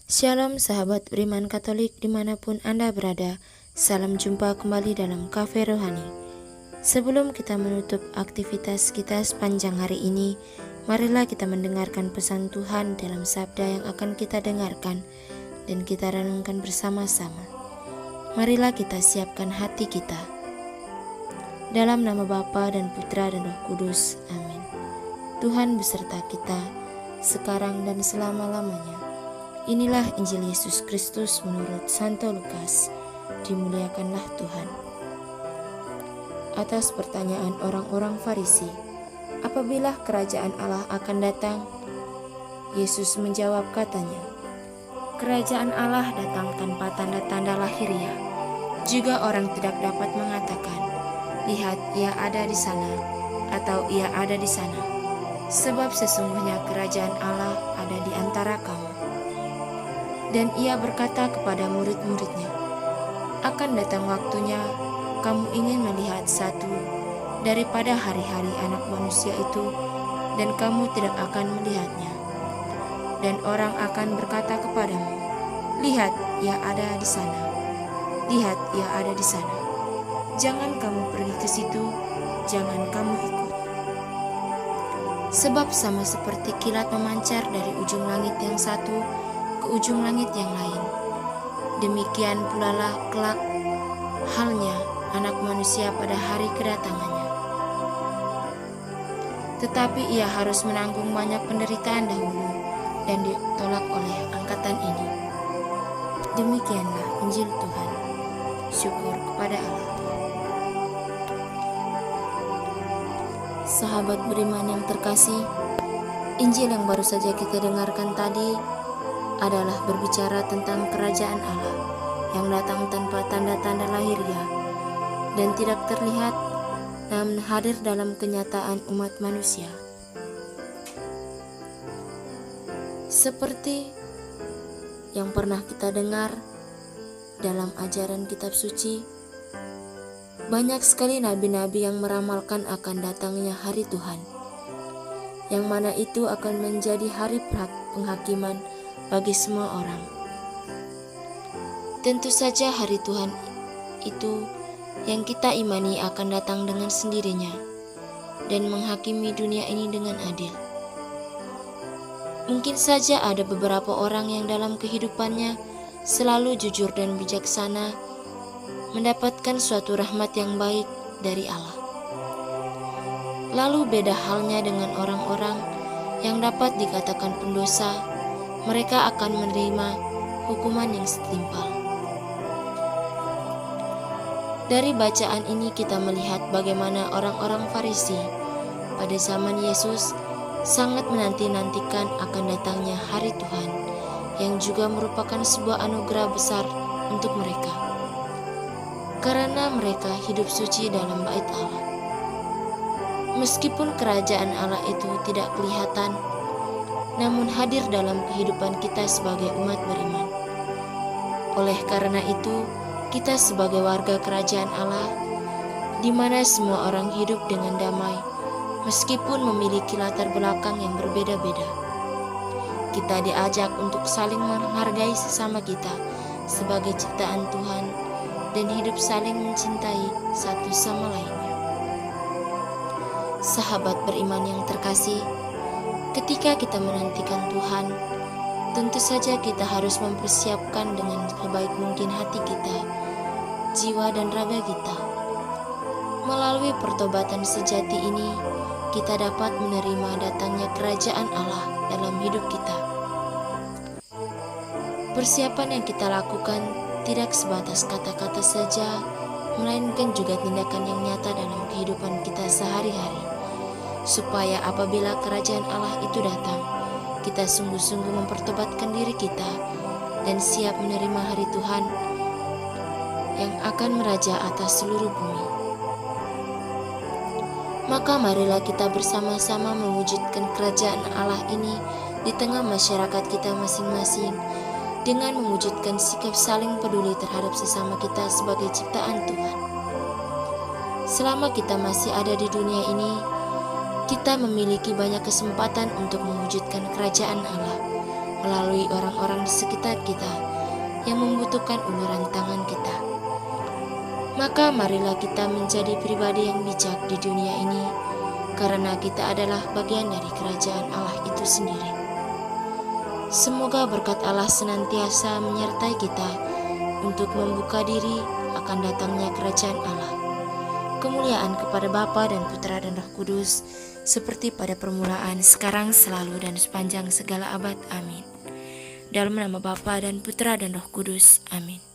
Shalom sahabat beriman Katolik dimanapun Anda berada. Salam jumpa kembali dalam Cafe Rohani. Sebelum kita menutup aktivitas kita sepanjang hari ini, marilah kita mendengarkan pesan Tuhan dalam sabda yang akan kita dengarkan dan kita renungkan bersama-sama. Marilah kita siapkan hati kita. Dalam nama Bapa dan Putra dan Roh Kudus. Amin. Tuhan beserta kita sekarang dan selama-lamanya. Inilah Injil Yesus Kristus menurut Santo Lukas. Dimuliakanlah Tuhan. Atas pertanyaan orang-orang Farisi, apabila kerajaan Allah akan datang? Yesus menjawab katanya, kerajaan Allah datang tanpa tanda-tanda lahiriah. Juga orang tidak dapat mengatakan, lihat ia ada di sana, atau ia ada di sana. Sebab sesungguhnya kerajaan Allah ada di antara kamu. Dan ia berkata kepada murid-muridnya, akan datang waktunya kamu ingin melihat satu daripada hari-hari Anak Manusia itu, dan kamu tidak akan melihatnya. Dan orang akan berkata kepadamu, lihat ia ada di sana, lihat ia ada di sana. Jangan kamu pergi ke situ, jangan kamu ikut. Sebab sama seperti kilat memancar dari ujung langit yang satu ke ujung langit yang lain, demikian pula lah kelak halnya Anak Manusia pada hari kedatangannya. Tetapi ia harus menanggung banyak penderitaan dahulu dan ditolak oleh angkatan ini. Demikianlah Injil Tuhan. Syukur kepada Allah. Sahabat beriman yang terkasih, Injil yang baru saja kita dengarkan tadi adalah berbicara tentang kerajaan Allah yang datang tanpa tanda-tanda lahiriah dan tidak terlihat, namun hadir dalam kenyataan umat manusia. Seperti yang pernah kita dengar dalam ajaran kitab suci, banyak sekali nabi-nabi yang meramalkan akan datangnya hari Tuhan, yang mana itu akan menjadi hari penghakiman bagi semua orang. Tentu saja hari Tuhan itu yang kita imani akan datang dengan sendirinya dan menghakimi dunia ini dengan adil. Mungkin saja ada beberapa orang yang dalam kehidupannya selalu jujur dan bijaksana, mendapatkan suatu rahmat yang baik dari Allah. Lalu beda halnya dengan orang-orang yang dapat dikatakan pendosa. Mereka akan menerima hukuman yang setimpal. Dari bacaan ini kita melihat bagaimana orang-orang Farisi pada zaman Yesus sangat menanti-nantikan akan datangnya hari Tuhan, yang juga merupakan sebuah anugerah besar untuk mereka, karena mereka hidup suci dalam bait Allah. Meskipun kerajaan Allah itu tidak kelihatan, namun hadir dalam kehidupan kita sebagai umat beriman. Oleh karena itu, kita sebagai warga kerajaan Allah, di mana semua orang hidup dengan damai, meskipun memiliki latar belakang yang berbeda-beda. Kita diajak untuk saling menghargai sesama kita sebagai ciptaan Tuhan dan hidup saling mencintai satu sama lainnya. Sahabat beriman yang terkasih, ketika kita menantikan Tuhan, tentu saja kita harus mempersiapkan dengan sebaik mungkin hati kita, jiwa dan raga kita. Melalui pertobatan sejati ini, kita dapat menerima datangnya kerajaan Allah dalam hidup kita. Persiapan yang kita lakukan tidak sebatas kata-kata saja, melainkan juga tindakan yang nyata dalam kehidupan kita sehari-hari, supaya apabila kerajaan Allah itu datang, kita sungguh-sungguh mempertobatkan diri kita dan siap menerima hari Tuhan yang akan meraja atas seluruh bumi. Maka marilah kita bersama-sama mewujudkan kerajaan Allah ini di tengah masyarakat kita masing-masing dengan mewujudkan sikap saling peduli terhadap sesama kita sebagai ciptaan Tuhan. Selama kita masih ada di dunia ini, kita memiliki banyak kesempatan untuk mewujudkan kerajaan Allah melalui orang-orang di sekitar kita yang membutuhkan uluran tangan kita. Maka marilah kita menjadi pribadi yang bijak di dunia ini, karena kita adalah bagian dari kerajaan Allah itu sendiri. Semoga berkat Allah senantiasa menyertai kita untuk membuka diri akan datangnya kerajaan Allah. Kemuliaan kepada Bapa dan Putra dan Roh Kudus, seperti pada permulaan, sekarang, selalu, dan sepanjang segala abad. Amin. Dalam nama Bapa dan Putra dan Roh Kudus. Amin.